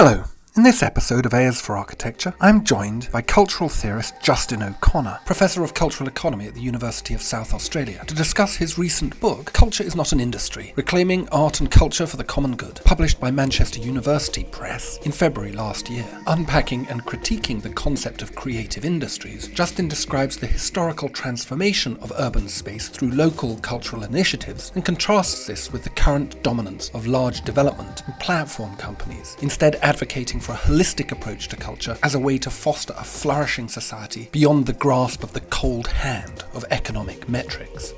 Hello. In this episode of Airs for Architecture, I'm joined by cultural theorist Justin O'Connor, Professor of Cultural Economy at the University of South Australia, to discuss his recent book, Culture is Not an Industry, Reclaiming Art and Culture for the Common Good, published by Manchester University Press in February last year. Unpacking and critiquing the concept of creative industries, Justin describes the historical transformation of urban space through local cultural initiatives and contrasts this with the current dominance of large development and platform companies, instead advocating for a holistic approach to culture as a way to foster a flourishing society beyond the grasp of the cold hand of economic metrics.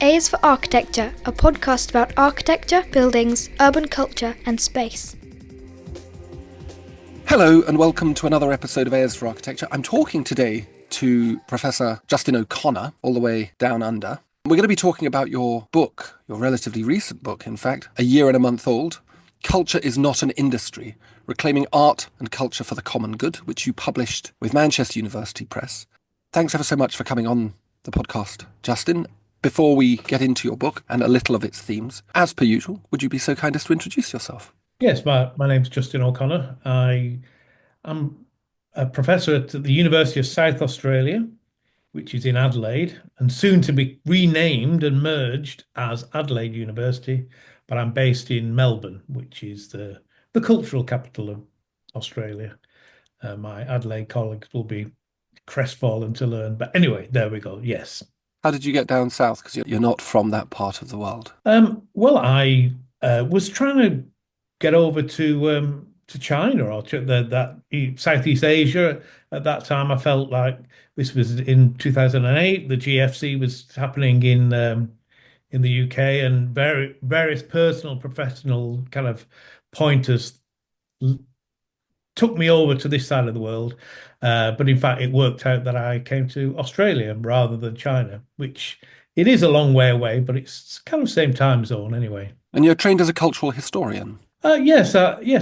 A is for Architecture, a podcast about architecture, buildings, urban culture and space. Hello and welcome to another episode of Airs for Architecture. I'm talking today to Professor Justin O'Connor, all the way down under. We're going to be talking about your book, your relatively recent book, in fact, a year and a month old, Culture is Not an Industry, Reclaiming Art and Culture for the Common Good, which you published with Manchester University Press. Thanks ever so much for coming on the podcast, Justin. Before we get into your book and a little of its themes, as per usual, would you be so kind as to introduce yourself? Yes, my name's Justin O'Connor. I am a professor at the University of South Australia, which is in Adelaide, and soon to be renamed and merged as Adelaide University. But I'm based in Melbourne, which is the cultural capital of Australia. My Adelaide colleagues will be crestfallen to learn. But anyway, there we go. Yes. How did you get down south? Because you're not from that part of the world. Well, I was trying to get over to China or that Southeast Asia. At that time, I felt like this was in 2008. The GFC was happening in the UK, and various personal, professional kind of pointers took me over to this side of the world. But in fact, it worked out that I came to Australia rather than China, which it is a long way away, but it's kind of same time zone anyway. And you're trained as a cultural historian? Yes.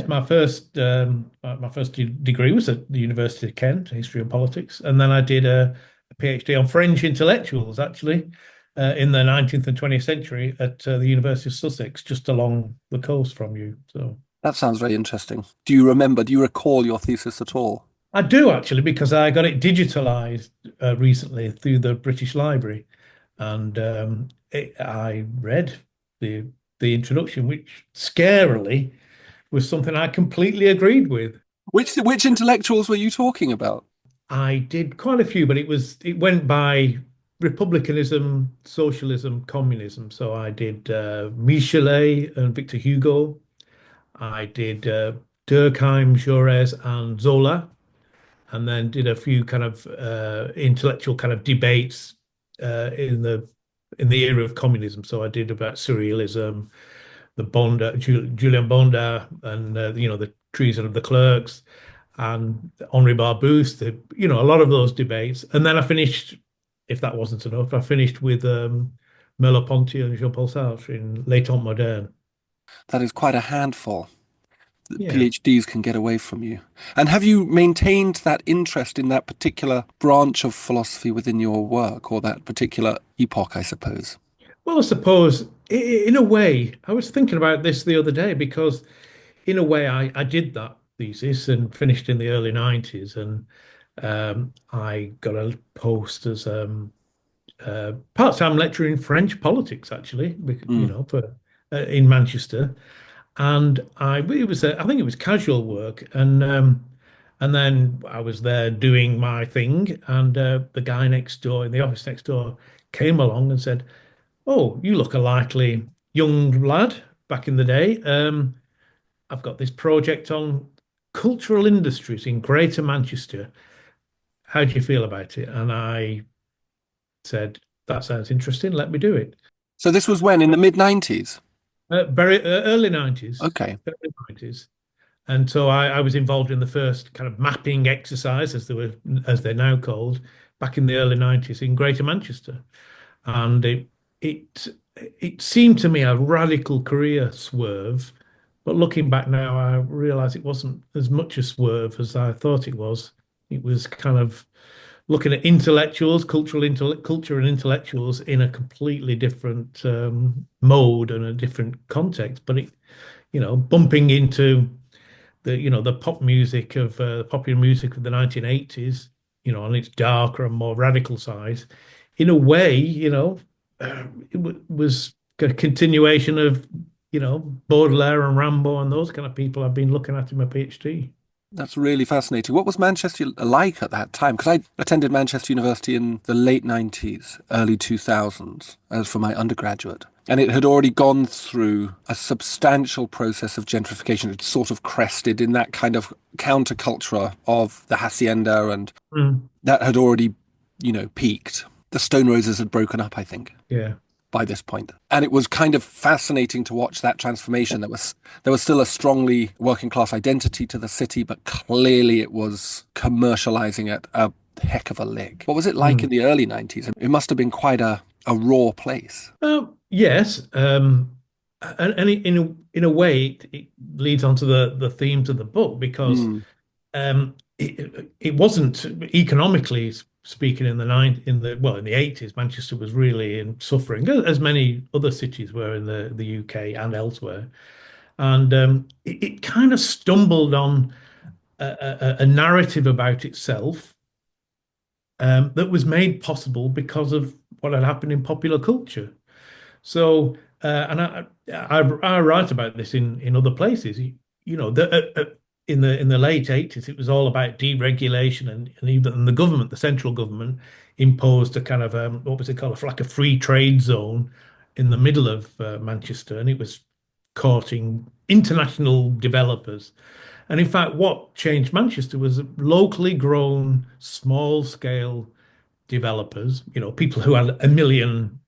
My first degree was at the University of Kent, History and Politics, and then I did a PhD on French intellectuals, actually. In the 19th and 20th century at the University of Sussex, just along the coast from you. So that sounds very interesting. Do you recall your thesis at all? I do, actually, because I got it digitalized recently through the British Library, and I read the introduction, which scarily was something I completely agreed with. Which intellectuals were you talking about? I did quite a few, but it went by republicanism, socialism, communism. So I did Michelet and Victor Hugo. I did Durkheim, Jaurès, and Zola, and then did a few kind of intellectual kind of debates in the era of communism. So I did about surrealism, Julien Bondar, and the treason of the clerks, and Henri Barbusse. A lot of those debates, and then I finished. If that wasn't enough, I finished with Merleau-Ponty and Jean-Paul Sartre in Les Temps Modernes. That is quite a handful that PhDs can get away from you. And have you maintained that interest in that particular branch of philosophy within your work, or that particular epoch, I suppose? Well, I suppose, in a way, I was thinking about this the other day, because in a way I did that thesis and finished in the early 90s, and I got a post as part-time lecturer in French politics, actually, in Manchester, and I think it was casual work, and then I was there doing my thing, and the guy next door in the office next door came along and said, "Oh, you look a likely young lad back in the day. I've got this project on cultural industries in Greater Manchester. How do you feel about it?" And I said, "That sounds interesting. Let me do it." So this was when, in the mid-90s? Very early 90s. Okay. Early 90s. And so I was involved in the first kind of mapping exercise, as they're now called, back in the early 90s in Greater Manchester. And it seemed to me a radical career swerve. But looking back now, I realize it wasn't as much a swerve as I thought it was. It was kind of looking at intellectuals, culture and intellectuals in a completely different mode and a different context. But bumping into the pop music of popular music of the 1980s, on its darker and more radical side. In a way, was a continuation of, Baudelaire and Rimbaud and those kind of people I've been looking at in my PhD. That's really fascinating. What was Manchester like at that time? Because I attended Manchester University in the late 90s, early 2000s, as for my undergraduate. And it had already gone through a substantial process of gentrification. It sort of crested in that kind of counterculture of the hacienda, and Mm, that had already, peaked. The Stone Roses had broken up, I think, yeah. by this point. And it was kind of fascinating to watch that transformation. There was still a strongly working class identity to the city, but clearly it was commercializing at a heck of a lick. What was it like in Mm. the early 90s? It must have been quite a raw place. Yes, and in a way, it leads on to the themes of the book because Mm, it wasn't economically speaking in the 80s. Manchester was really in suffering, as many other cities were in the UK and elsewhere, and it kind of stumbled on a narrative about itself that was made possible because of what had happened in popular culture. So, and I write about this in other places. In the late 80s, it was all about deregulation, and even the government, the central government, imposed a kind of what was it called, like a free trade zone in the middle of Manchester, and it was courting international developers. And in fact, what changed Manchester was locally grown, small scale developers, people who had £1 million,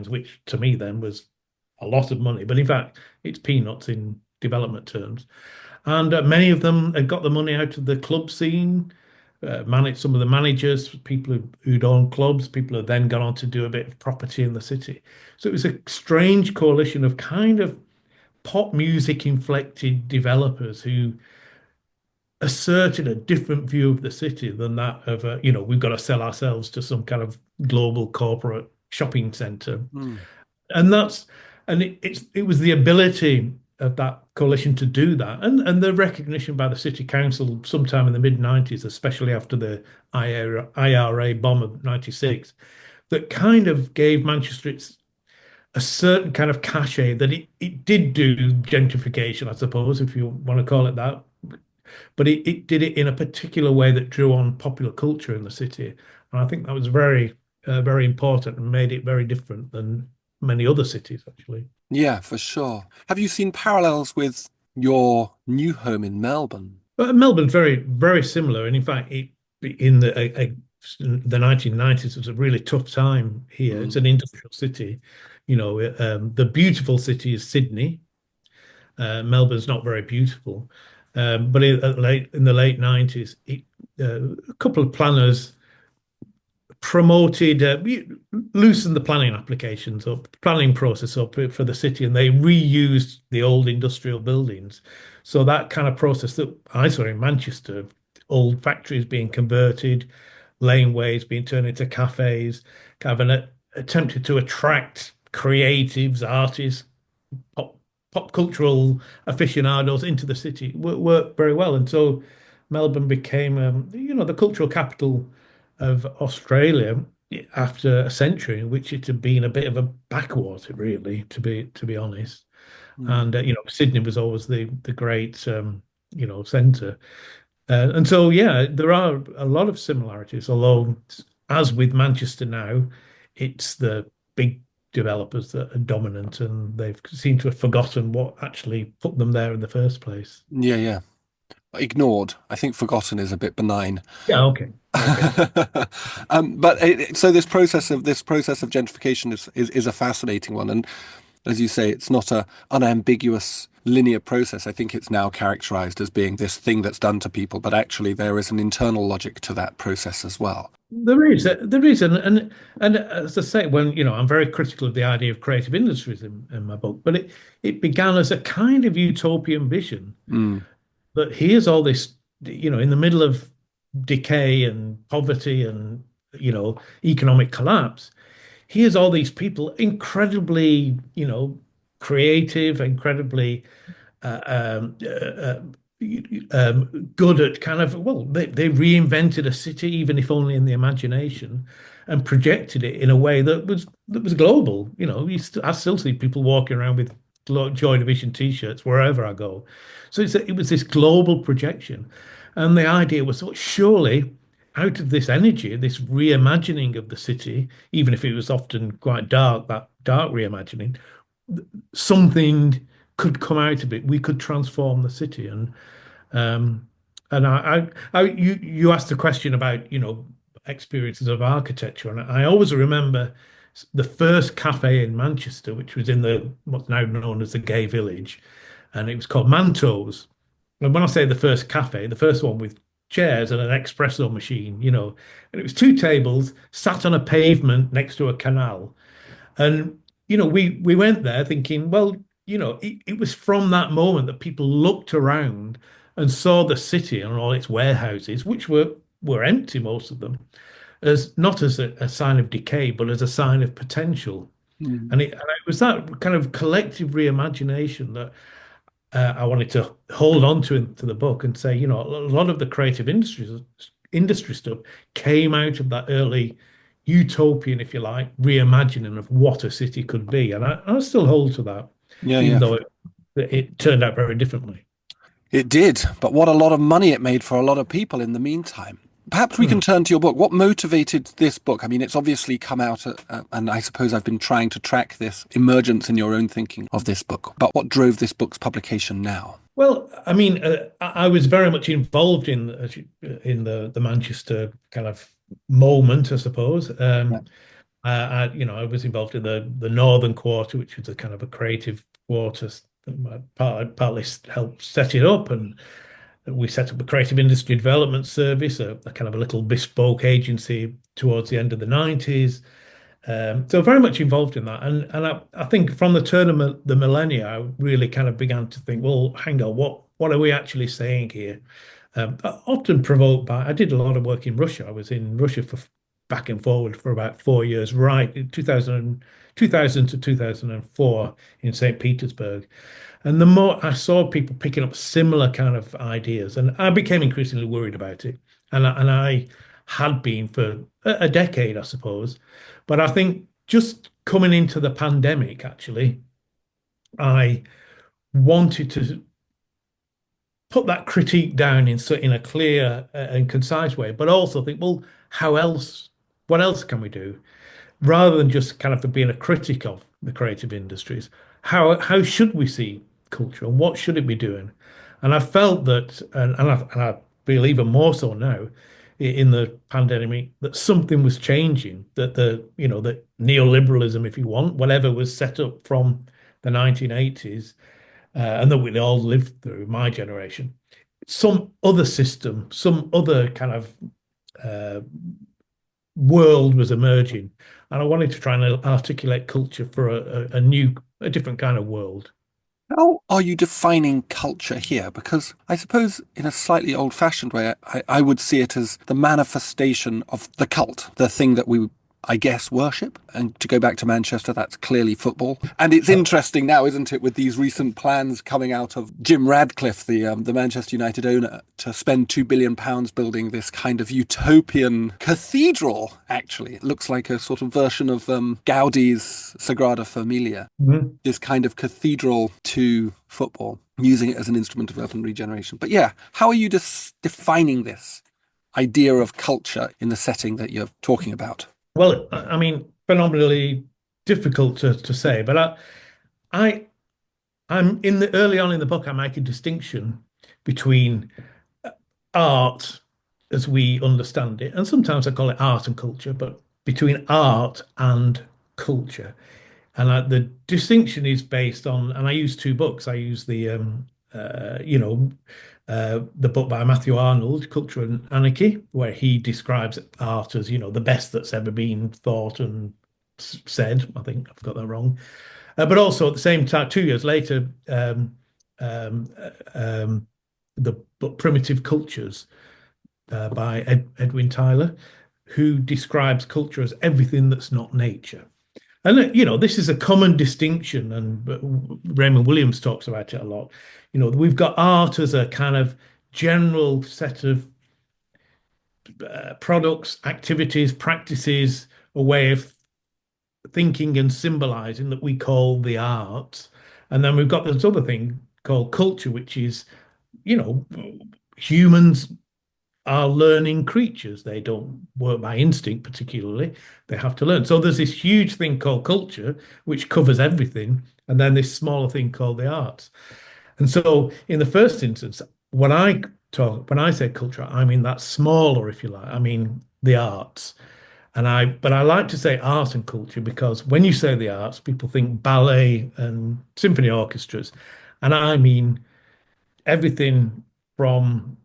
which to me then was a lot of money, but in fact, it's peanuts in development terms. And many of them had got the money out of the club scene, managed some of the managers, people who'd owned clubs, people who then gone on to do a bit of property in the city. So it was a strange coalition of kind of pop music inflected developers who asserted a different view of the city than that of, we've got to sell ourselves to some kind of global corporate shopping center. mm. And it was the ability of that coalition to do that, and the recognition by the city council sometime in the mid 90s, especially after the IRA bomb of 96, that kind of gave Manchester a certain kind of cachet that it did do gentrification, I suppose, if you want to call it that, but it did it in a particular way that drew on popular culture in the city. And I think that was very important and made it very different than many other cities, actually. Yeah, for sure. Have you seen parallels with your new home in Melbourne? But Melbourne's very, very similar. And in fact, in the 1990s, it was a really tough time here. It's Mm. an industrial city. The beautiful city is Sydney. Melbourne's not very beautiful. But in the late 90s, a couple of planners promoted, loosened the planning applications up, planning process up for the city, and they reused the old industrial buildings. So that kind of process that I saw in Manchester, old factories being converted, laneways being turned into cafes, kind of attempted to attract creatives, artists, pop, pop cultural aficionados into the city, worked very well. And so Melbourne became, the cultural capital of Australia after a century in which it had been a bit of a backwater, really, to be honest. Mm. And Sydney was always the great centre. And so yeah, there are a lot of similarities. Although, as with Manchester now, it's the big developers that are dominant, and they've seemed to have forgotten what actually put them there in the first place. Yeah, yeah. Ignored. I think forgotten is a bit benign. Yeah, okay, okay. But so this process of gentrification is a fascinating one, and as you say, it's not a unambiguous linear process. I think it's now characterized as being this thing that's done to people, but actually there is an internal logic to that process as well. There is, and as I say, when I'm very critical of the idea of creative industries in my book, but it began as a kind of utopian vision Mm. that here's all this, in the middle of decay and poverty and economic collapse. Here's all these people incredibly, creative, incredibly uh, um, uh, good at kind of, well, they reinvented a city, even if only in the imagination, and projected it in a way that was global. I still see people walking around with Joy Division t-shirts wherever I go. So it was this global projection, and the idea was, well, surely out of this energy, this reimagining of the city, even if it was often quite dark, that dark reimagining, something could come out of it. We could transform the city, um, you asked a question about, experiences of architecture, and I always remember the first cafe in Manchester, which was in the what's now known as the Gay Village, and it was called Manto's. And when I say the first cafe, the first one with chairs and an espresso machine, and it was two tables sat on a pavement next to a canal. And we went there thinking, well, it was from that moment that people looked around and saw the city and all its warehouses, which were empty, most of them, as not as a sign of decay, but as a sign of potential. Mm. And it was that kind of collective reimagination that I wanted to hold on to into the book and say, a lot of the creative industry stuff came out of that early utopian, if you like, reimagining of what a city could be. And I still hold to that, Yeah, even yeah. though it turned out very differently. It did, but what a lot of money it made for a lot of people in the meantime. Perhaps we Hmm. can turn to your book. What motivated this book? I mean, it's obviously come out, and I suppose I've been trying to track this emergence in your own thinking of this book. But what drove this book's publication now? Well, I mean, I was very much involved in the Manchester kind of moment, I suppose. Yeah. I was involved in the Northern Quarter, which was a kind of a creative quarter. Partly helped set it up, and we set up a creative industry development service, a kind of a little bespoke agency towards the end of the 90s. So very much involved in that, and I think from the turn of the millennia, I really kind of began to think, well, hang on, what are we actually saying here? Often provoked by, I did a lot of work in Russia. I was in Russia for back and forward for about 4 years, right, in 2000 to 2004 in St. Petersburg. And the more I saw people picking up similar kind of ideas, and I became increasingly worried about it. And I had been for a decade, I suppose. But I think just coming into the pandemic, actually, I wanted to put that critique down in a clear and concise way, but also think, well, how else? What else can we do? Rather than just kind of being a critic of the creative industries, how should we see culture and what should it be doing? And I felt that, and I feel even more so now in the pandemic, that something was changing, that that neoliberalism, if you want, whatever was set up from the 1980s, and that we all lived through, my generation, some other system, some other kind of uh, world was emerging, and I wanted to try and articulate culture for a different kind of world. How are you defining culture here? Because I suppose in a slightly old-fashioned way, I would see it as the manifestation of the cult, the thing that we, I guess, worship. And to go back to Manchester, that's clearly football. And it's interesting now, isn't it, with these recent plans coming out of Jim Radcliffe, the Manchester United owner, to spend £2 billion building this kind of utopian cathedral, actually. It looks like a sort of version of Gaudi's Sagrada Familia, Mhm. this kind of cathedral to football, using it as an instrument of urban regeneration. But yeah, how are you defining this idea of culture in the setting that you're talking about? Well, I mean, phenomenally difficult to say, but I I'm in the early on in the book, I make a distinction between art as we understand it, and sometimes I call it art and culture, but between art and culture. And the distinction is based on, and I use two books. I use the book by Matthew Arnold, Culture and Anarchy, where he describes art as, the best that's ever been thought and said. I think I've got that wrong. But also at the same time, 2 years later, um, um, the book Primitive Cultures by Edwin Tyler, who describes culture as everything that's not nature. And this is a common distinction, and Raymond Williams talks about it a lot. We've got art as a kind of general set of products, activities, practices, a way of thinking and symbolizing that we call the arts. And then we've got this other thing called culture, which is, you know, humans are learning creatures. They don't work by instinct particularly. They have to learn. So there's this huge thing called culture, which covers everything, and then this smaller thing called the arts. And so in the first instance, when I say culture, I mean that smaller, if you like. I mean the arts. But I like to say art and culture because when you say the arts, people think ballet and symphony orchestras. And I mean everything from,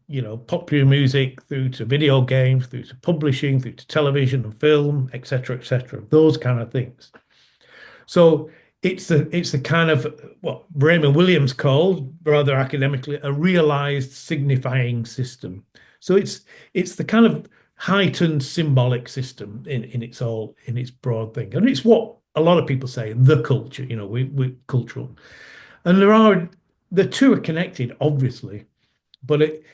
popular music through to video games, through to publishing, through to television and film, etc., those kind of things. So it's a kind of what Raymond Williams called, rather academically, a realized signifying system. So it's the kind of heightened symbolic system in its broad thing. And it's what a lot of people say, the culture, we cultural. And the two are connected, obviously. But it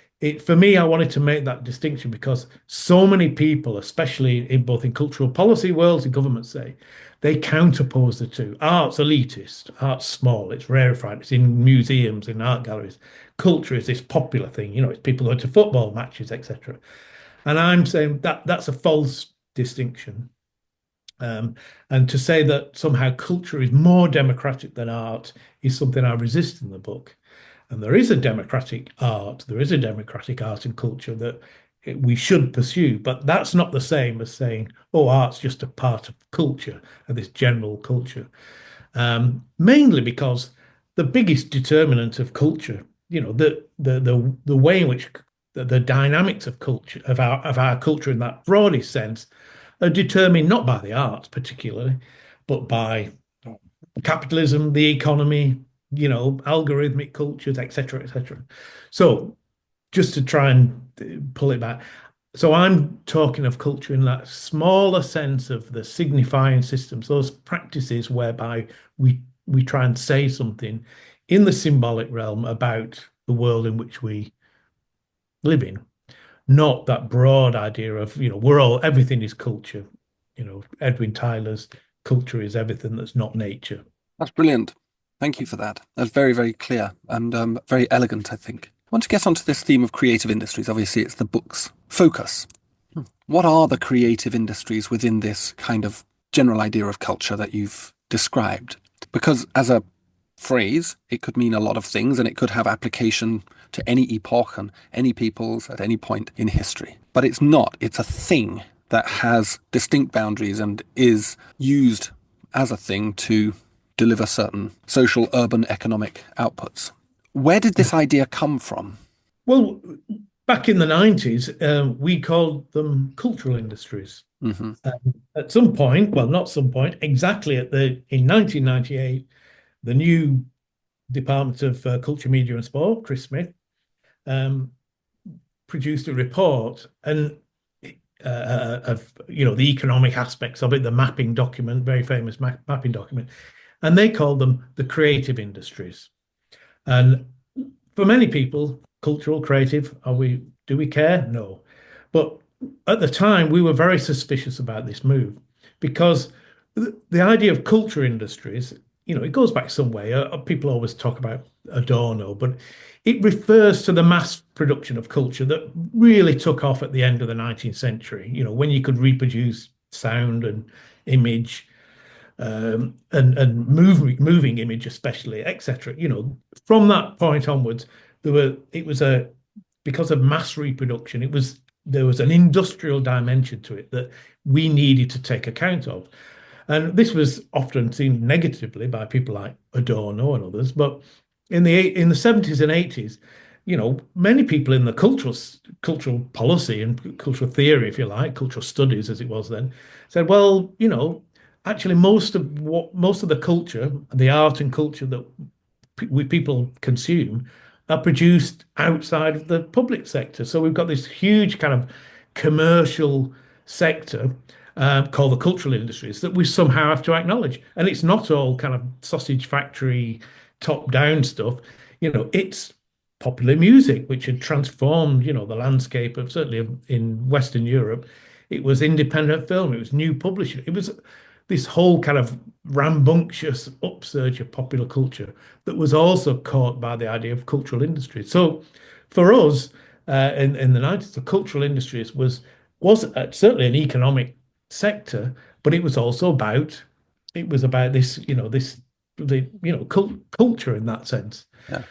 for me, I wanted to make that distinction because so many people, especially in both in cultural policy worlds and governments, say they counterpose the two. Art's elitist, art's small, it's rarefied, it's in museums, in art galleries. Culture is this popular thing, it's people going to football matches, etc. And I'm saying that that's a false distinction. And to say that somehow culture is more democratic than art is something I resist in the book. And there is a democratic art, there is a democratic art and culture that we should pursue, but that's not the same as saying, oh, art's just a part of culture, of this general culture. Mainly because the biggest determinant of culture, the way in which the dynamics of culture, of our culture in that broadest sense, are determined not by the arts particularly, but by capitalism, the economy, algorithmic cultures, etc. So just to try and pull it back. So I'm talking of culture in that smaller sense of the signifying systems, those practices whereby we try and say something in the symbolic realm about the world in which we live in, not that broad idea of, everything is culture. Edwin Tyler's culture is everything that's not nature. That's brilliant. Thank you for that. That's very, very clear and very elegant, I think. I want to get onto this theme of creative industries. Obviously, it's the book's focus. What are the creative industries within this kind of general idea of culture that you've described? Because as a phrase, it could mean a lot of things and it could have application to any epoch and any peoples at any point in history. But it's not. It's a thing that has distinct boundaries and is used as a thing to deliver certain social, urban, economic outputs. Where did this idea come from? Well, back in the 90s, we called them cultural industries. Mm-hmm. At some point, well, not some point, exactly in 1998, the new Department of Culture, Media and Sport, Chris Smith, produced a report and of the economic aspects of it, the mapping document, very famous mapping document, and they called them the creative industries. And for many people, cultural, creative, do we care? No. But at the time, we were very suspicious about this move because the idea of culture industries, it goes back some way. People always talk about Adorno, but it refers to the mass production of culture that really took off at the end of the 19th century, when you could reproduce sound and image, and moving image especially, etc. From that point onwards, because of mass reproduction, there was an industrial dimension to it that we needed to take account of. And this was often seen negatively by people like Adorno and others. But in the 70s and 80s, many people in the cultural policy and cultural theory, if you like, cultural studies as it was then, said, well, actually most of the culture, the art and culture that people consume are produced outside of the public sector. So we've got this huge kind of commercial sector. called the cultural industries that we somehow have to acknowledge. And it's not all kind of sausage factory, top-down stuff. It's popular music, which had transformed, the landscape of certainly in Western Europe. It was independent film. It was new publishing. It was this whole kind of rambunctious upsurge of popular culture that was also caught by the idea of cultural industries. So for us in the 90s, the cultural industries was certainly an economic sector, but it was also about this, culture in that sense. Yeah.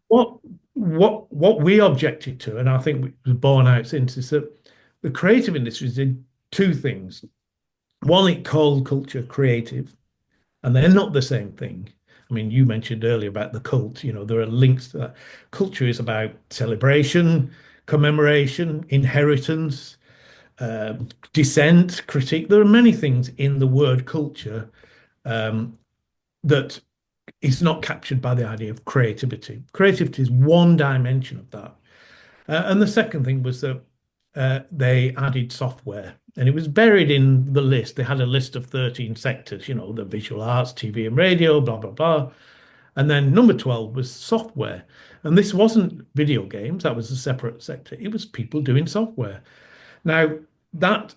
What we objected to, and I think it was borne out since, is that the creative industries did two things. One, it called culture creative, and they're not the same thing. I mean, you mentioned earlier about the cult, there are links to that. Culture is about celebration, commemoration, inheritance, dissent, critique. There are many things in the word culture that is not captured by the idea of creativity. Creativity is one dimension of that. And the second thing was that they added software, and it was buried in the list. They had a list of 13 sectors, the visual arts, TV and radio, blah, blah, blah. And then number 12 was software. And this wasn't video games, that was a separate sector. It was people doing software. Now, that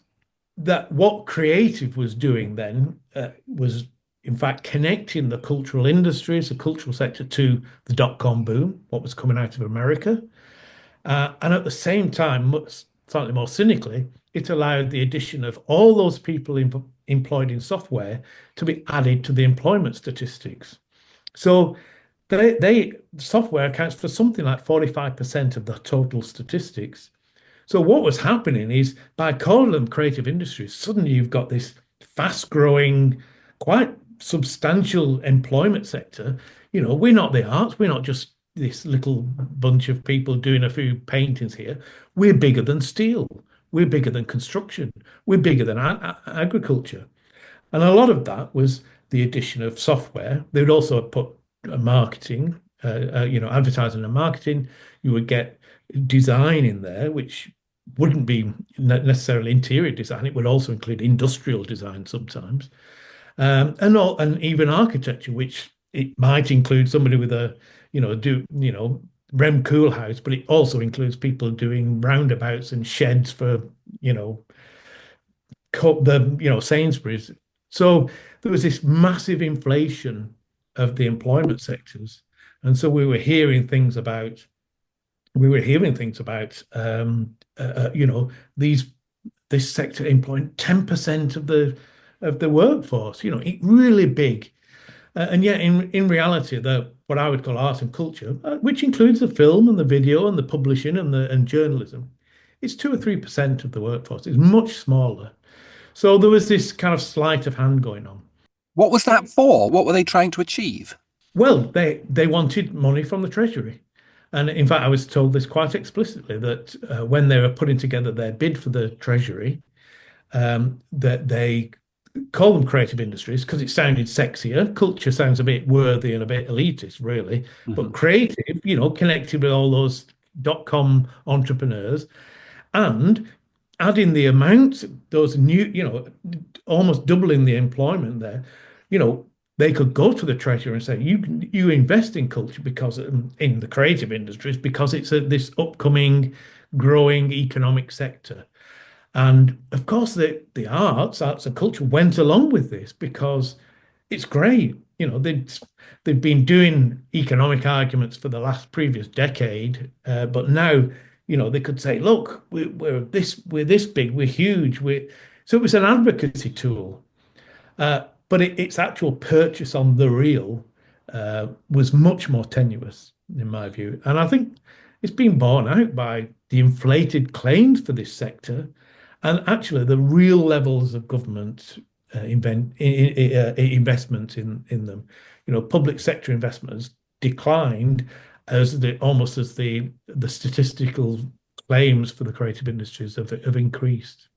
what creative was doing then was in fact connecting the cultural industries, the cultural sector, to the dot-com boom, what was coming out of America. And at the same time, slightly more cynically, it allowed the addition of all those people employed in software to be added to the employment statistics. So software accounts for something like 45% of the total statistics. So what was happening is, by calling them creative industries, suddenly you've got this fast-growing, quite substantial employment sector. We're not the arts. We're not just this little bunch of people doing a few paintings here. We're bigger than steel. We're bigger than construction. We're bigger than agriculture. And a lot of that was the addition of software. They would also put marketing, advertising and marketing. You would get design in there, which wouldn't be necessarily interior design. It would also include industrial design sometimes, and even architecture, which it might include somebody with a Rem Koolhaus, but it also includes people doing roundabouts and sheds for Sainsbury's. So there was this massive inflation of the employment sectors, and so we were hearing things about this sector employing 10% of the workforce. It really big. And yet, in reality, what I would call art and culture, which includes the film and the video and the publishing and journalism, it's 2 or 3% of the workforce. It's much smaller. So there was this kind of sleight of hand going on. What was that for? What were they trying to achieve? Well, they wanted money from the Treasury. And in fact, I was told this quite explicitly, that when they were putting together their bid for the Treasury, that they call them creative industries because it sounded sexier. Culture sounds a bit worthy and a bit elitist, really. Mm-hmm. But creative, connected with all those dot-com entrepreneurs, and adding the amount, those new, almost doubling the employment there, they could go to the Treasury and say, you invest in culture because in the creative industries, because it's this upcoming, growing economic sector. And of course, the arts and culture went along with this because it's great. They've been doing economic arguments for the previous decade, but now, they could say, look, we're this big, we're huge. So it was an advocacy tool, but its actual purchase on the real was much more tenuous, in my view. And I think it's been borne out by the inflated claims for this sector. And actually, the real levels of government investment in them, public sector investments declined almost as the statistical claims for the creative industries have increased.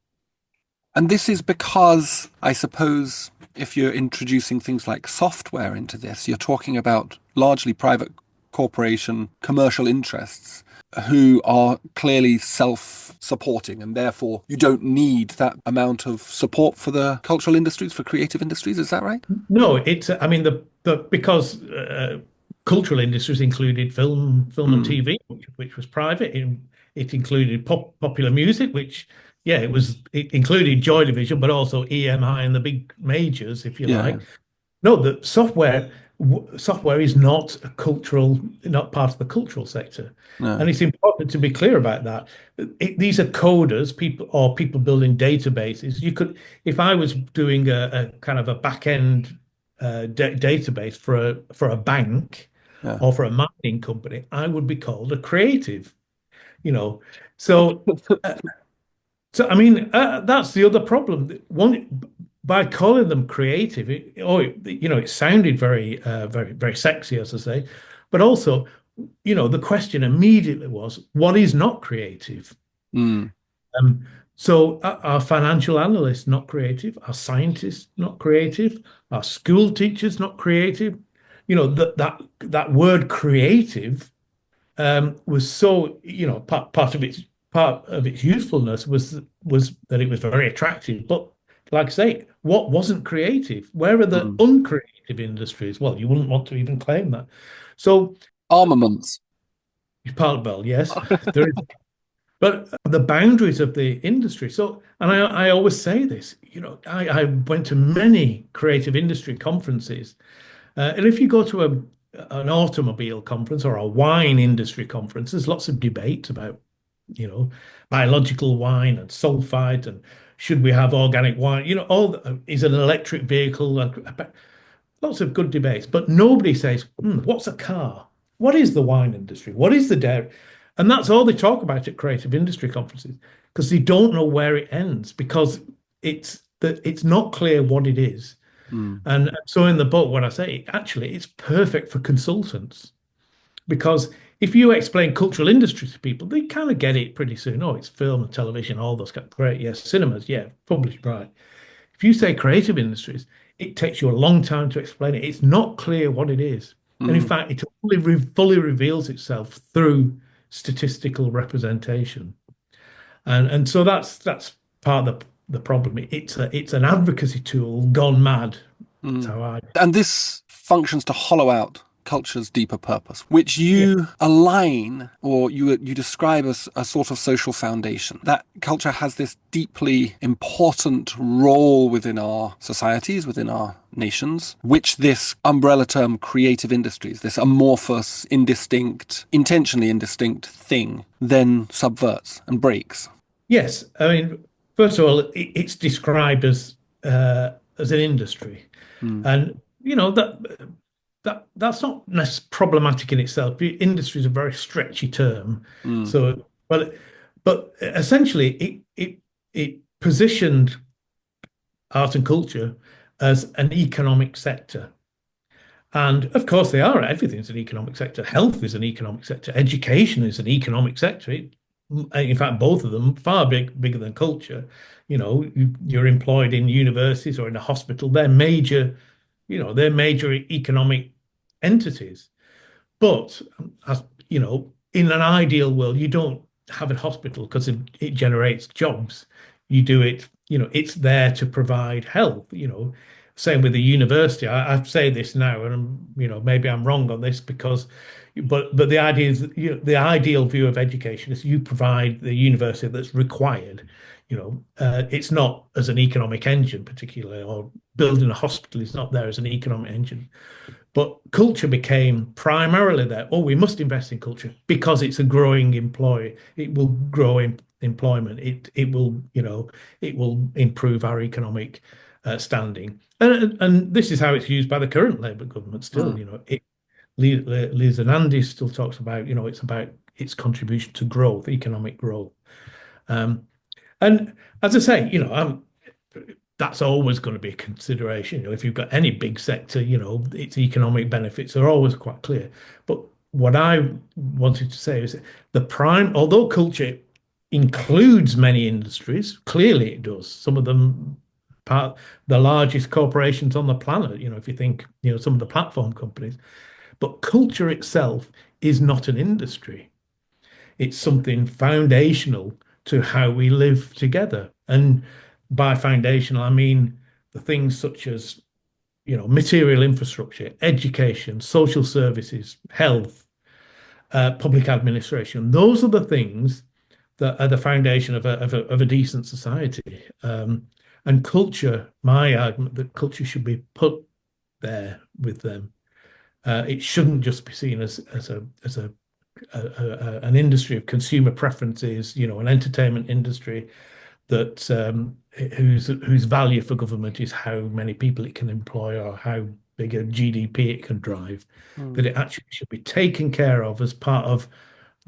And this is because, I suppose, if you're introducing things like software into this, you're talking about largely private corporation commercial interests who are clearly supporting, and therefore you don't need that amount of support for the cultural industries, for creative industries. Is that right? No, it's I mean the because cultural industries included film and Mm. TV, which was private. It included popular music, which yeah, it included Joy Division, but also EMI and the big majors, if you Yeah. like. No, the software is not a cultural, not part of the cultural sector, and No. it's important to be clear about that. These are coders, people building databases. If I was doing a kind of a back end database for a bank Yeah. or for a mining company, I would be called a creative. You know, so. uh, so I mean, that's the other problem. One, by calling them creative, it sounded very sexy, as I say, but also, the question immediately was, what is not creative? Mm. Um, so are financial analysts not creative? Are scientists not creative? Are school teachers not creative? That word creative was so part of its usefulness was that it was very attractive. But like I say, what wasn't creative? Where are the Mm. uncreative industries? Well, you wouldn't want to even claim that. So Armaments. part well, yes, there is, but the boundaries of the industry. So, and I always say this, I went to many creative industry conferences. And if you go to an automobile conference or a wine industry conference, there's lots of debate about, biological wine and sulfite and should we have organic wine? Is an electric vehicle? Lots of good debates, but nobody says, what's a car? What is the wine industry? What is the dairy? And that's all they talk about at creative industry conferences because they don't know where it ends because it's not clear what it is. Mm. And so in the book, when I say actually, it's perfect for consultants because if you explain cultural industry to people, they kind of get it pretty soon. Oh, it's film and television, all those kind of great. Yes, cinemas, yeah, published, right. If you say creative industries, it takes you a long time to explain it. It's not clear what it is. And in Mm. fact, it only fully reveals itself through statistical representation. And so that's part of the problem. It's an advocacy tool gone mad. That's Mm. how I. And this functions to hollow out culture's deeper purpose, which Yeah. you align or you describe as a sort of social foundation. That culture has this deeply important role within our societies, within our nations, which this umbrella term creative industries, this amorphous, indistinct, intentionally indistinct thing, then subverts and breaks. Yes, I mean, first of all, it's described as an industry, Mm. and that's not problematic in itself. Industry is a very stretchy term, Mm. so but essentially it positioned art and culture as an economic sector. And of course, they are. Everything's an economic sector. Health is an economic sector. Education is an economic sector. In fact, both of them far bigger than culture. You're employed in universities or in a hospital. They're major economic entities. But as in an ideal world, you don't have a hospital because it generates jobs. You do it, it's there to provide health. Same with the university. I say this now, and maybe I'm wrong on this but the idea is that, the ideal view of education is you provide the university that's required. It's not as an economic engine particularly, or building a hospital is not there as an economic engine. But culture became primarily there. Oh, we must invest in culture because it's a growing employ. It will grow employment. It will improve our economic standing. And this is how it's used by the current Labour government still. Mm. Liz Anandi still talks about, it's about its contribution to growth, economic growth. Um, and as I say, that's always going to be a consideration. If you've got any big sector, its economic benefits are always quite clear. But what I wanted to say is although culture includes many industries, clearly it does. Some of them the largest corporations on the planet, if you think, some of the platform companies, but culture itself is not an industry. It's something foundational to how we live together. And by foundational, I mean the things such as, material infrastructure, education, social services, health, public administration. Those are the things that are the foundation of a decent society. And culture, my argument that culture should be put there with them. It shouldn't just be seen as an industry of consumer preferences, an entertainment industry that whose value for government is how many people it can employ or how big a GDP it can drive. That it actually should be taken care of as part of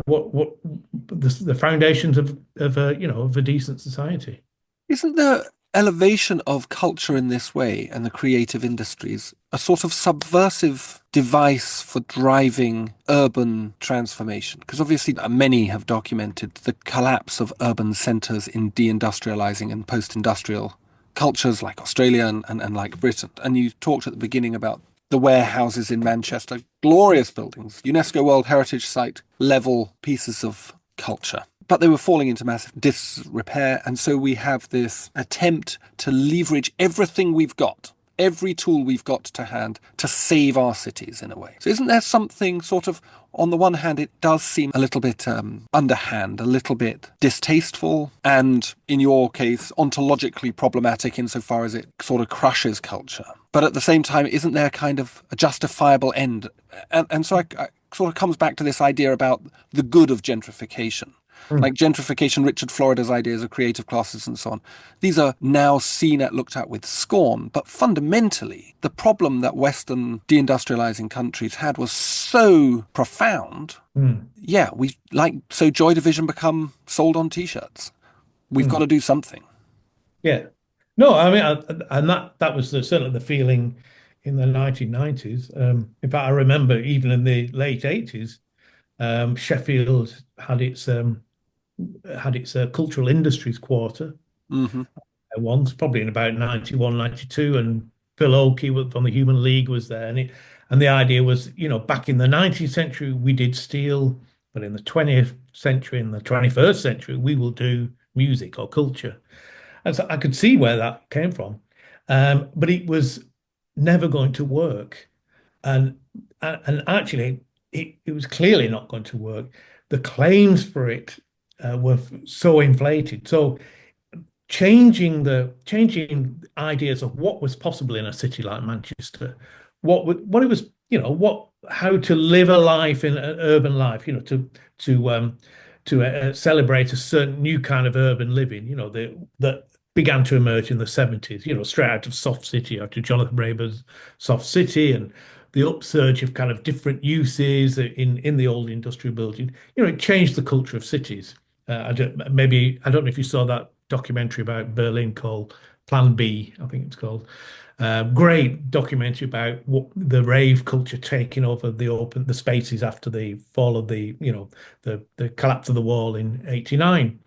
what the foundations of a decent society. Isn't the elevation of culture in this way and the creative industries a sort of subversive device for driving urban transformation? Because obviously many have documented the collapse of urban centres in deindustrializing and post-industrial cultures like Australia and like Britain. And you talked at the beginning about the warehouses in Manchester, glorious buildings, UNESCO World Heritage Site level pieces of culture. But they were falling into massive disrepair. And so we have this attempt to leverage everything we've got, every tool we've got to hand to save our cities in a way. So isn't there something sort of, on the one hand, it does seem a little bit underhand, a little bit distasteful, and in your case, ontologically problematic insofar as it sort of crushes culture. But at the same time, isn't there kind of a justifiable end? And so I sort of comes back to this idea about the good of gentrification. Like gentrification, Richard Florida's ideas of creative classes and so on. These are now looked at with scorn. But fundamentally, the problem that Western deindustrializing countries had was so profound. Yeah, so Joy Division become sold on T-shirts. We've got to do something. Yeah. No, I mean, and that was certainly the feeling in the 1990s. In fact, I remember even in the late 80s, Sheffield had its cultural industries quarter once, probably in about 91, 92, and Phil Oakey from the Human League was there. And the idea was, back in the 19th century, we did steel, but in the 20th century, in the 21st century, we will do music or culture. And so I could see where that came from. But it was never going to work. And actually, it was clearly not going to work. The claims for it were so inflated. So changing ideas of what was possible in a city like Manchester, what it was, how to live a life in an urban life, to celebrate a certain new kind of urban living, that began to emerge in the 70s, straight out of Soft City, after Jonathan Braber's Soft City, and the upsurge of kind of different uses in the old industrial building. It changed the culture of cities. I don't know if you saw that documentary about Berlin called Plan B, I think it's called. Great documentary about what the rave culture taking over the spaces after the fall of the collapse of the wall in '89.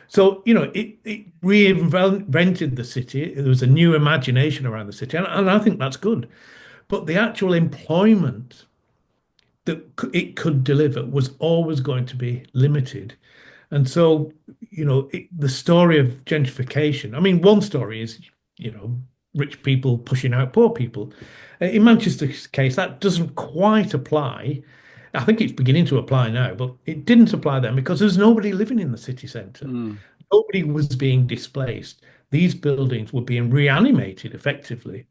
So, it reinvented the city. There was a new imagination around the city, and I think that's good. But the actual employment that it could deliver was always going to be limited. And so, the story of gentrification, I mean, one story is, rich people pushing out poor people. In Manchester's case, that doesn't quite apply. I think it's beginning to apply now, but it didn't apply then because there's nobody living in the city centre. Nobody was being displaced. These buildings were being reanimated effectively.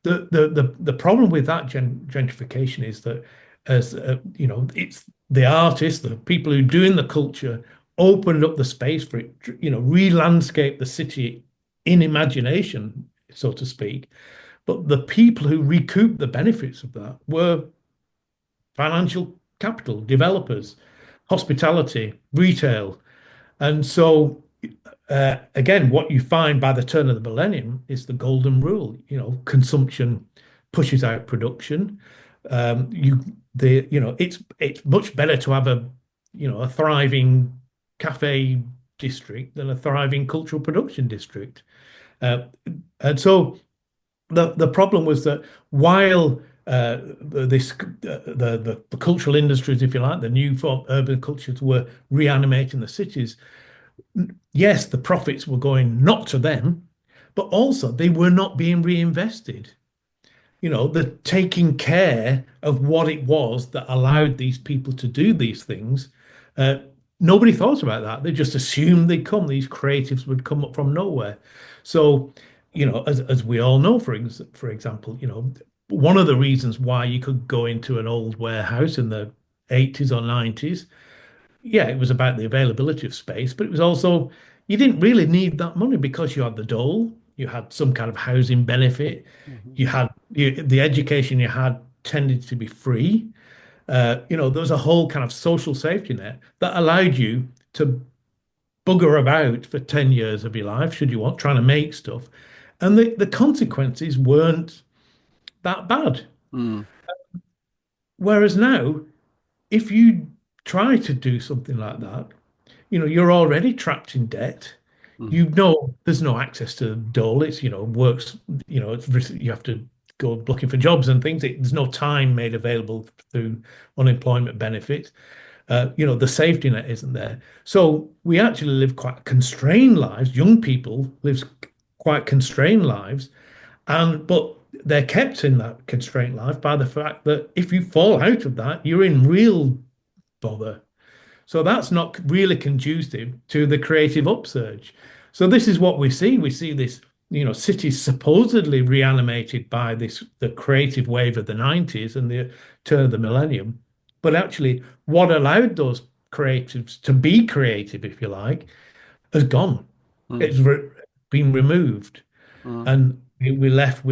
The problem with that gentrification is that, as it's the artists, the people who are doing the culture opened up the space for it, re-landscape the city in imagination, so to speak. But the people who recouped the benefits of that were financial capital, developers, hospitality, retail. And so, again, what you find by the turn of the millennium is the golden rule. Consumption pushes out production. It's much better to have a thriving cafe district than a thriving cultural production district. And so the problem was that while the cultural industries, if you like, the new form urban cultures were reanimating the cities, yes, the profits were going not to them, but also they were not being reinvested. The taking care of what it was that allowed these people to do these things. Uh, Nobody thought about that. They just assumed they'd come. These creatives would come up from nowhere. So, as we all know, for example, one of the reasons why you could go into an old warehouse in the 80s or 90s, yeah, it was about the availability of space, but it was also you didn't really need that money because you had the dole, you had some kind of housing benefit, Mhm. the education you had tended to be free. There was a whole kind of social safety net that allowed you to bugger about for 10 years of your life, should you want, trying to make stuff. And the consequences weren't that bad. Mm. Whereas now, if you try to do something like that, you're already trapped in debt. Mm. There's no access to dole. It's, works, you have to go looking for jobs and things. There's no time made available through unemployment benefits. The safety net isn't there. So we actually live quite constrained lives. Young people live quite constrained lives, but they're kept in that constrained life by the fact that if you fall out of that, you're in real bother. So that's not really conducive to the creative upsurge. So this is what we see. We see this, cities supposedly reanimated by the creative wave of the 90s and the turn of the millennium. But actually, what allowed those creatives to be creative, if you like, has gone. Mm. It's been removed. Mm. And we're left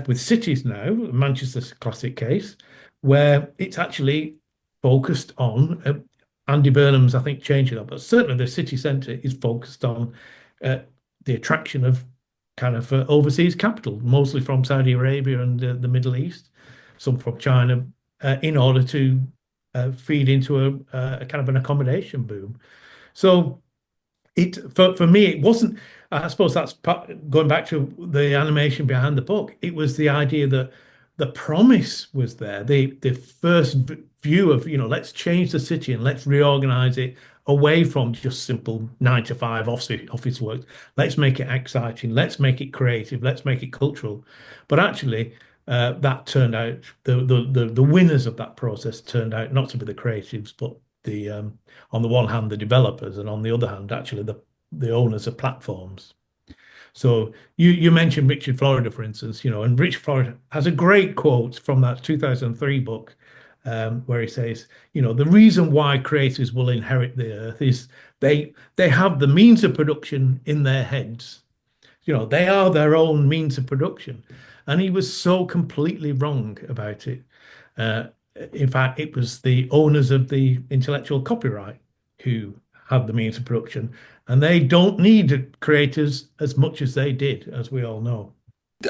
with cities now, Manchester's a classic case, where it's actually focused on Andy Burnham's, I think, changing that, but certainly the city centre is focused on uh, the attraction of kind of overseas capital, mostly from Saudi Arabia and the Middle East, some from China, in order to feed into a kind of an accommodation boom. So for me it wasn't. I suppose that's going back to the animation behind the book. It was the idea that the promise was there, the first view of, let's change the city and let's reorganize it away from just simple 9 to 5 office work. Let's make it exciting, let's make it creative, let's make it cultural. But actually, that turned out the winners of that process turned out not to be the creatives, but the on the one hand, the developers, and on the other hand, actually the owners of platforms. So you mentioned Richard Florida, for instance, and Richard Florida has a great quote from that 2003 book, where he says, the reason why creators will inherit the earth is they have the means of production in their heads. They are their own means of production. And he was so completely wrong about it. Uh, in fact, it was the owners of the intellectual copyright who had the means of production, and they don't need creators as much as they did, as we all know.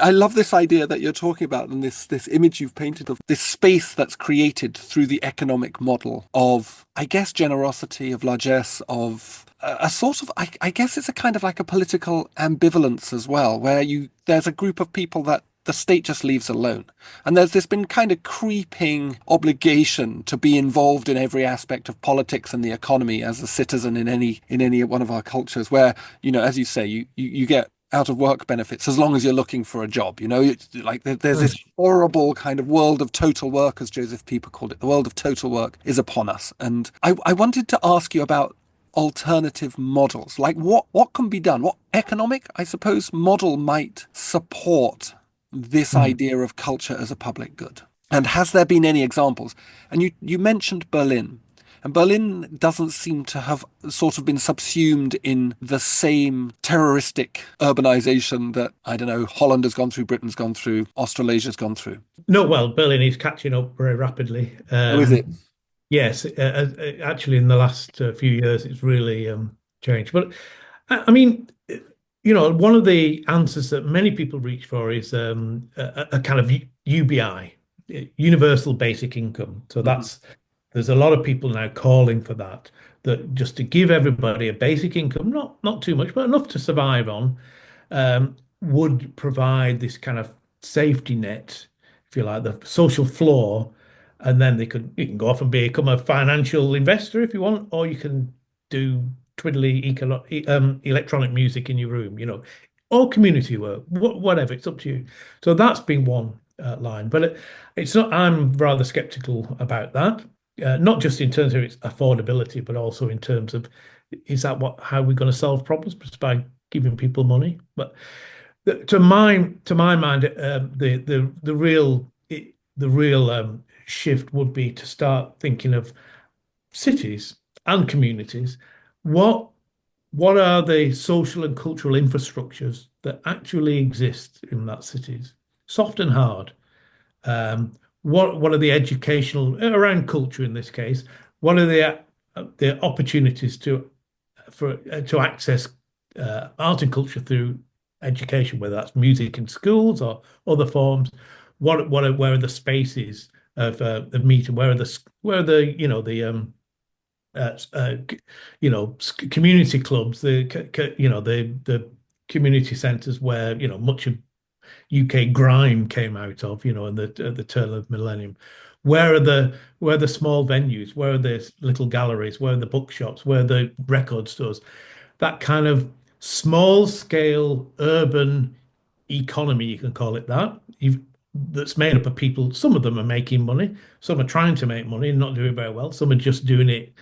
I love this idea that you're talking about and this image you've painted of this space that's created through the economic model of, I guess, generosity, of largesse, of a sort of, I guess it's a kind of like a political ambivalence as well, where there's a group of people that the state just leaves alone. And there's this been kind of creeping obligation to be involved in every aspect of politics and the economy as a citizen in any one of our cultures, where, as you say, you get out of work benefits as long as you're looking for a job. It's like there's this horrible kind of world of total work, as Joseph Pieper called it. The world of total work is upon us. And I wanted to ask you about alternative models. Like what can be done? What economic, I suppose, model might support this Hmm. idea of culture as a public good? And has there been any examples? And you mentioned Berlin. And Berlin doesn't seem to have sort of been subsumed in the same terroristic urbanization that, I don't know, Holland has gone through, Britain's gone through, Australasia's gone through. No, well, Berlin is catching up very rapidly. Oh, is it? Yes, actually, in the last few years, it's really changed. But I mean, one of the answers that many people reach for is a kind of UBI, universal basic income. So Mhm. there's a lot of people now calling for that, that just to give everybody a basic income, not too much, but enough to survive on, would provide this kind of safety net, if you like, the social floor. And then you can go off and become a financial investor if you want, or you can do twiddly electronic music in your room, or community work, whatever. It's up to you. So that's been one line, but it's not. I'm rather skeptical about that. Not just in terms of its affordability, but also in terms of is that how we're going to solve problems just by giving people money? But to my mind, the real shift would be to start thinking of cities and communities. What what are the social and cultural infrastructures that actually exist in that cities, soft and hard? What are the educational around culture in this case? What are the opportunities to access art and culture through education, whether that's music in schools or other forms? Where are the spaces of meeting? Where are the community clubs, the community centres where much of UK grime came out of, at the turn of the millennium. Where are the small venues? Where are the little galleries? Where are the bookshops? Where are the record stores? That kind of small scale urban economy, you can call it that. That's made up of people. Some of them are making money. Some are trying to make money and not doing very well. Some are just doing it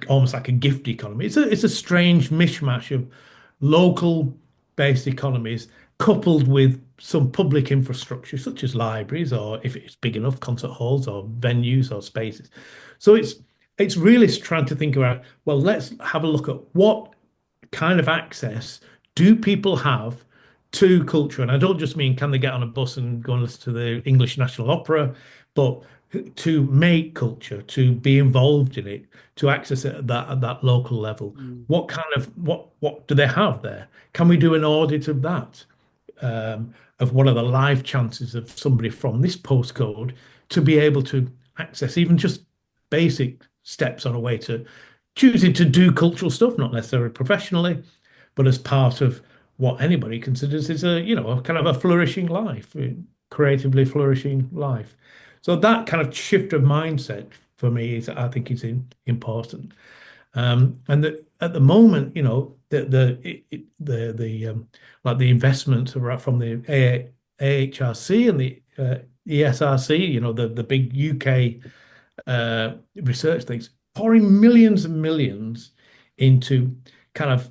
almost like a gift economy. It's a strange mishmash of local based economies coupled with some public infrastructure such as libraries or if it's big enough concert halls or venues or spaces. So it's really trying to think about, well, let's have a look at what kind of access do people have to culture. And I don't just mean can they get on a bus and go and listen to the English National Opera, but to make culture, to be involved in it, to access it at that local level. What do they have there? Can we do an audit of that? Of what are the life chances of somebody from this postcode to be able to access even just basic steps on a way to choosing to do cultural stuff, not necessarily professionally, but as part of what anybody considers is a kind of a flourishing life, creatively flourishing life. So that kind of shift of mindset for me I think is important. At the moment, like the investments from the AHRC and the ESRC, the big UK research things, pouring millions and millions into kind of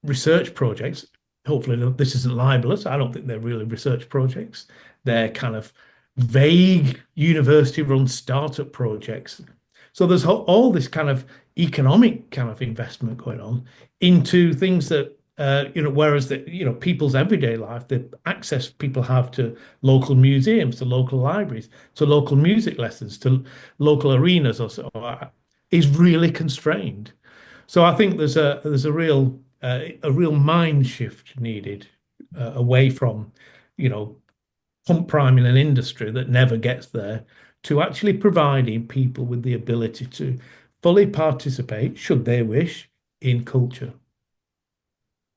research projects. Hopefully, this isn't libelous. I don't think they're really research projects. They're kind of vague university-run startup projects. So there's all this kind of economic kind of investment going on into things that whereas people's everyday life, the access people have to local museums, to local libraries, to local music lessons, to local arenas or so, is really constrained. So I think there's a real mind shift needed away from pump priming an industry that never gets there to actually providing people with the ability to fully participate, should they wish, in culture.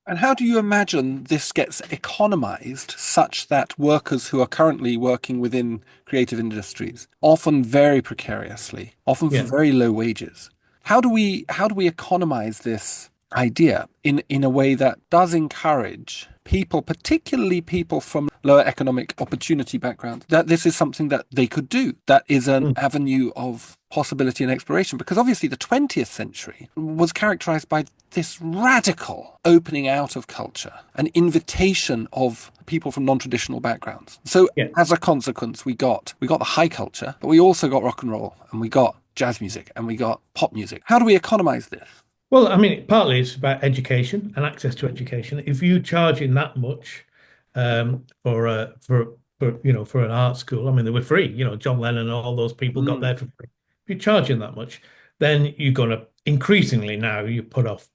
And how do you imagine this gets economized such that workers who are currently working within creative industries, often very precariously, often for very low wages, how do we economize this idea in a way that does encourage people, particularly people from lower economic opportunity backgrounds, that this is something that they could do, that is an avenue of possibility and exploration? Because obviously the 20th century was characterized by this radical opening out of culture, an invitation of people from non-traditional backgrounds. So as a consequence, we got the high culture, but we also got rock and roll, and we got jazz music, and we got pop music. How do we economize this? Well, I mean, partly it's about education and access to education. If you charging that much for an art school, I mean, they were free. John Lennon and all those people got there for free. If you're charging that much, then you're going to increasingly now you put off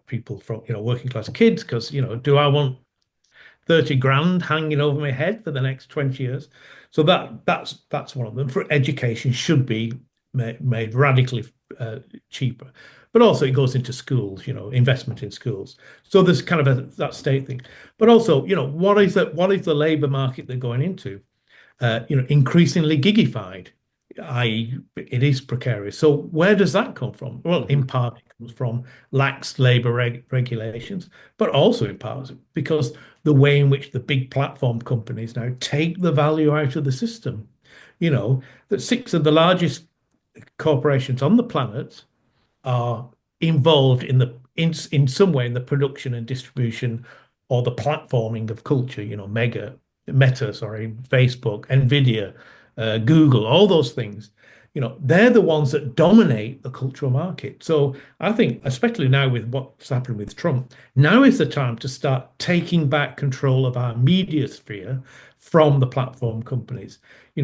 people from working class kids because do I want 30 grand hanging over my head for the next 20 years? So that's one of them. For education should be made radically cheaper. But also it goes into schools, investment in schools. So there's kind of that state thing. But also, what is the labor market they're going into? Increasingly gigified. i.e., it is precarious. So where does that come from? Well, Mhm. in part, it comes from lax labor regulations, but also in part because the way in which the big platform companies now take the value out of the system. That six of the largest corporations on the planet are involved in some way in the production and distribution or the platforming of culture. Meta, sorry, Facebook, Nvidia, Google, all those things. They're the ones that dominate the cultural market. So I think, especially now with what's happened with Trump, now is the time to start taking back control of our media sphere from the platform companies.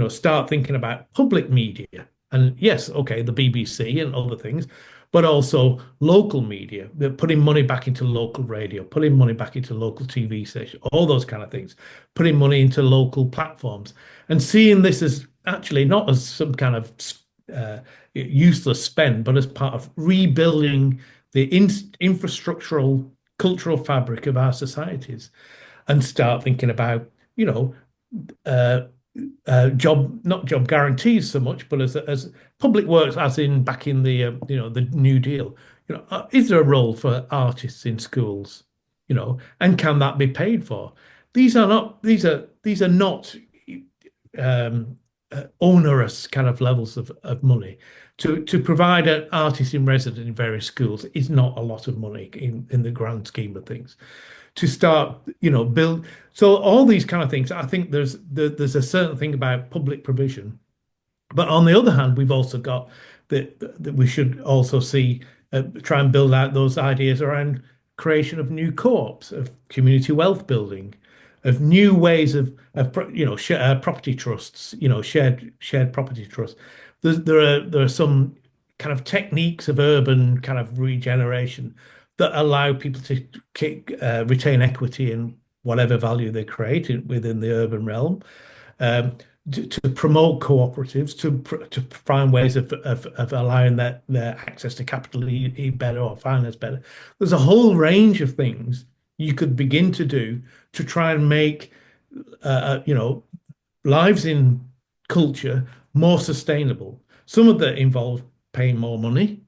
Start thinking about public media. And yes, okay, the BBC and other things, but also local media. They're putting money back into local radio, putting money back into local TV stations, all those kind of things, putting money into local platforms, and seeing this as actually not as some kind of uh, useless spend, but as part of rebuilding the infrastructural cultural fabric of our societies, and start thinking about, uh, not job guarantees so much, but as public works, as in back in the New Deal. Is there a role for artists in schools? And can that be paid for? These are not onerous kind of levels of money. To provide an artist in residence in various schools is not a lot of money in the grand scheme of things. To start, build. So all these kind of things, I think there's a certain thing about public provision. But on the other hand, we've also got that we should also see try and build out those ideas around creation of new co-ops, of community wealth building, of new ways of property trusts, shared property trusts. There are some kind of techniques of urban kind of regeneration that allow people to retain equity in whatever value they create within the urban realm, um, to promote cooperatives, to find ways of allowing their access to capital better or finance better. There's a whole range of things you could begin to do to try and make lives in culture more sustainable. Some of that involve paying more money,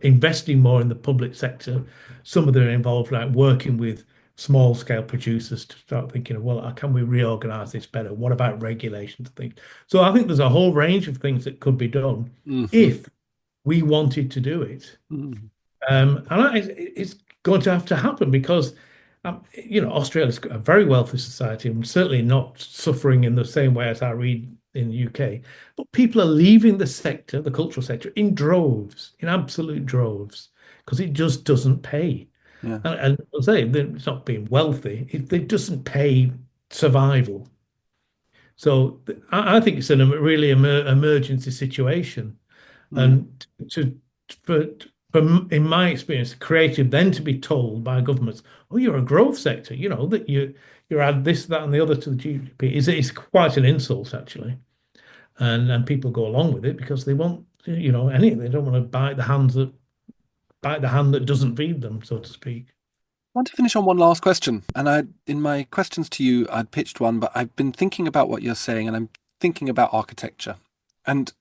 investing more in the public sector. Some of them involve like working with small scale producers to start thinking, well, how can we reorganize this better? What about regulations and things? So I think there's a whole range of things that could be done Mhm. if we wanted to do it. Mhm. It's going to have to happen because, Australia's a very wealthy society and certainly not suffering in the same way as I read in the UK. But people are leaving the sector, the cultural sector, in droves, in absolute droves, because it just doesn't pay. Yeah. And I'll say it's not being wealthy; it doesn't pay survival. So I think it's a really emergency situation. Mm. And to for, in my experience, creative then to be told by governments, "Oh, you're a growth sector," that you add this, that, and the other to the GDP is quite an insult actually, and people go along with it because they want anything. They don't want to bite the hand that doesn't feed them, so to speak. I want to finish on one last question. And in my questions to you, I'd pitched one, but I've been thinking about what you're saying and I'm thinking about architecture. And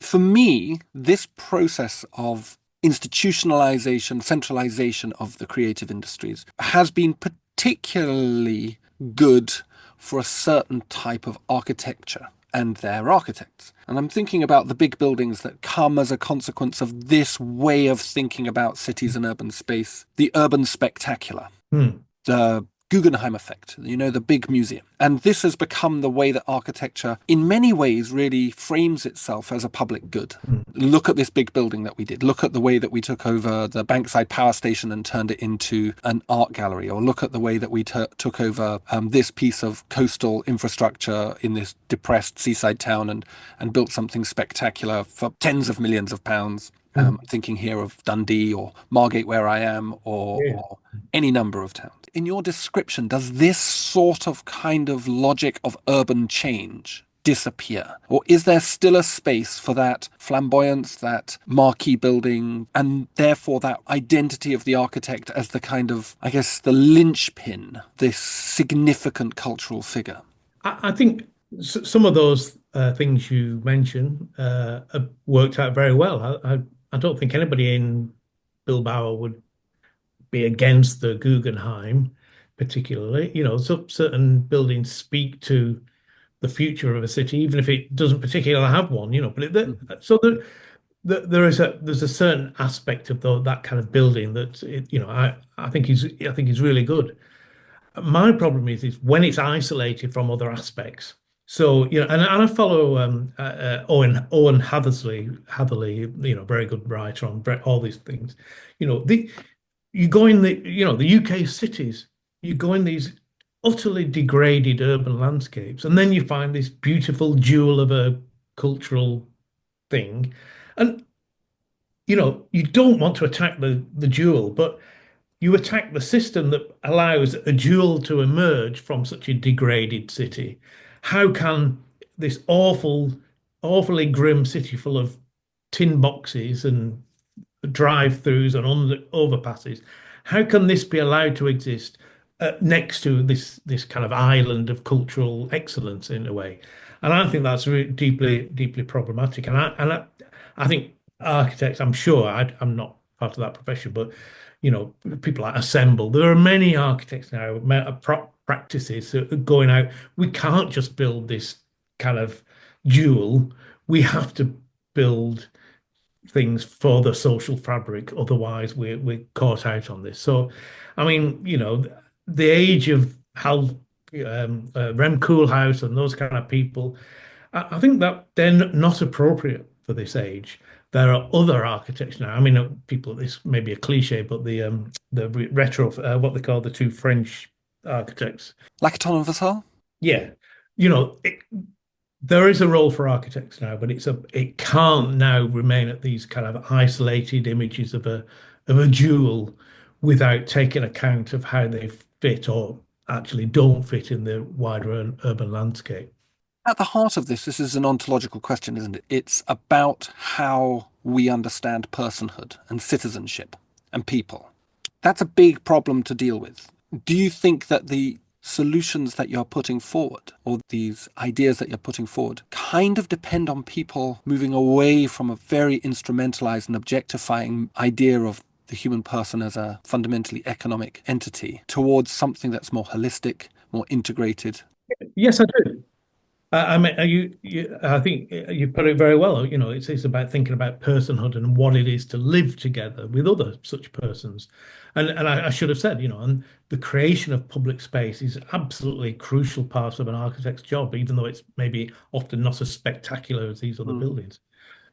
for me, this process of institutionalization, centralization of the creative industries has been particularly good for a certain type of architecture and their architects. And I'm thinking about the big buildings that come as a consequence of this way of thinking about cities and urban space, the urban spectacular, Hmm. the Guggenheim effect, the big museum. And this has become the way that architecture, in many ways, really frames itself as a public good. Hmm. Look at this big building that we did. Look at the way that we took over the Bankside Power Station and turned it into an art gallery. Or look at the way that we took over this piece of coastal infrastructure in this depressed seaside town and built something spectacular for tens of millions of pounds. Hmm. Thinking here of Dundee or Margate, where I am, Yeah. or any number of towns. In your description, does this sort of kind of logic of urban change disappear? Or is there still a space for that flamboyance, that marquee building, and therefore that identity of the architect as the kind of, I guess, the linchpin, this significant cultural figure? I think some of those things you mention have worked out very well. I don't think anybody in Bilbao would be against the Guggenheim, particularly. So certain buildings speak to the future of a city, even if it doesn't particularly have one. There's a certain aspect of that kind of building that I think is really good. My problem is when it's isolated from other aspects. So, and I follow Owen Hatherley, very good writer on all these things. You go in the UK cities, you go in these utterly degraded urban landscapes, and then you find this beautiful jewel of a cultural thing. And, you don't want to attack the jewel, but you attack the system that allows a jewel to emerge from such a degraded city. How can this awfully grim city full of tin boxes and drive-throughs and overpasses, how can this be allowed to exist next to this kind of island of cultural excellence in a way? And I think that's really deeply problematic. And I think architects, I'm sure, I'm not part of that profession, but people like Assemble. There are many architects now, practices that are going out. We can't just build this kind of jewel. We have to build things for the social fabric. Otherwise, we're caught out on this. So, I mean, the age of Hal, Rem Koolhaas and those kind of people, I think that they're not appropriate for this age. There are other architects now. I mean, this may be a cliche, but the retro, what they call the two French architects. Lacaton and Vassal? Yeah. There is a role for architects now, but it can't now remain at these kind of isolated images of a jewel without taking account of how they fit or actually don't fit in the wider urban landscape. At the heart of this is an ontological question, isn't it? It's about how we understand personhood and citizenship and people. That's a big problem to deal with. Do you think that the solutions that you're putting forward, or these ideas that you're putting forward, kind of depend on people moving away from a very instrumentalized and objectifying idea of the human person as a fundamentally economic entity towards something that's more holistic, more integrated? Yes, I do. I mean, I think you put it very well. It's about thinking about personhood and what it is to live together with other such persons. And I should have said, and the creation of public space is absolutely a crucial part of an architect's job, even though it's maybe often not as spectacular as these other buildings.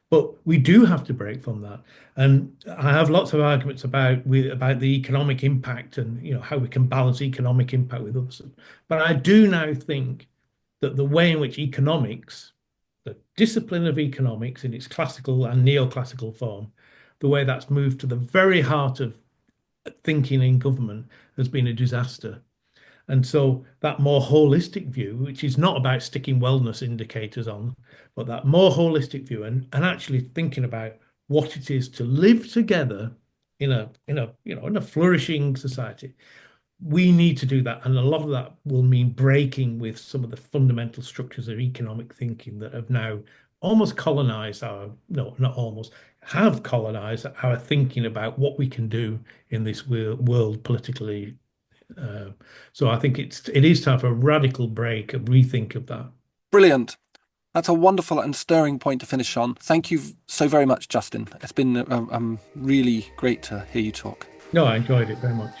But we do have to break from that. And I have lots of arguments about the economic impact and, how we can balance economic impact with others. But I do now think that the way in which economics, the discipline of economics in its classical and neoclassical form, the way that's moved to the very heart of thinking in government has been a disaster. And so that more holistic view, which is not about sticking wellness indicators on, but that more holistic view and actually thinking about what it is to live together in a flourishing society. We need to do that. And a lot of that will mean breaking with some of the fundamental structures of economic thinking that have now almost colonized have colonized our thinking about what we can do in this world politically. So I think it is time for a radical break, a rethink of that. Brilliant. That's a wonderful and stirring point to finish on. Thank you so very much, Justin. It's been really great to hear you talk. No, I enjoyed it very much.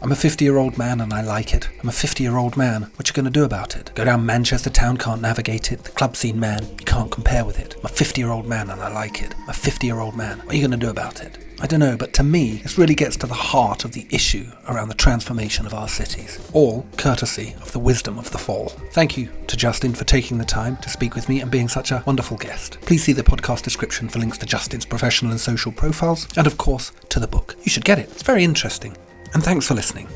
I'm a 50-year-old man and I like it. I'm a 50-year-old man. What you going to do about it? Go down Manchester town, can't navigate it. The club scene, man, you can't compare with it. I'm a 50-year-old man and I like it. I'm a 50-year-old man. What are you going to do about it? I don't know, but to me, this really gets to the heart of the issue around the transformation of our cities. All courtesy of the wisdom of the fall. Thank you to Justin for taking the time to speak with me and being such a wonderful guest. Please see the podcast description for links to Justin's professional and social profiles, and of course, to the book. You should get it. It's very interesting. And thanks for listening.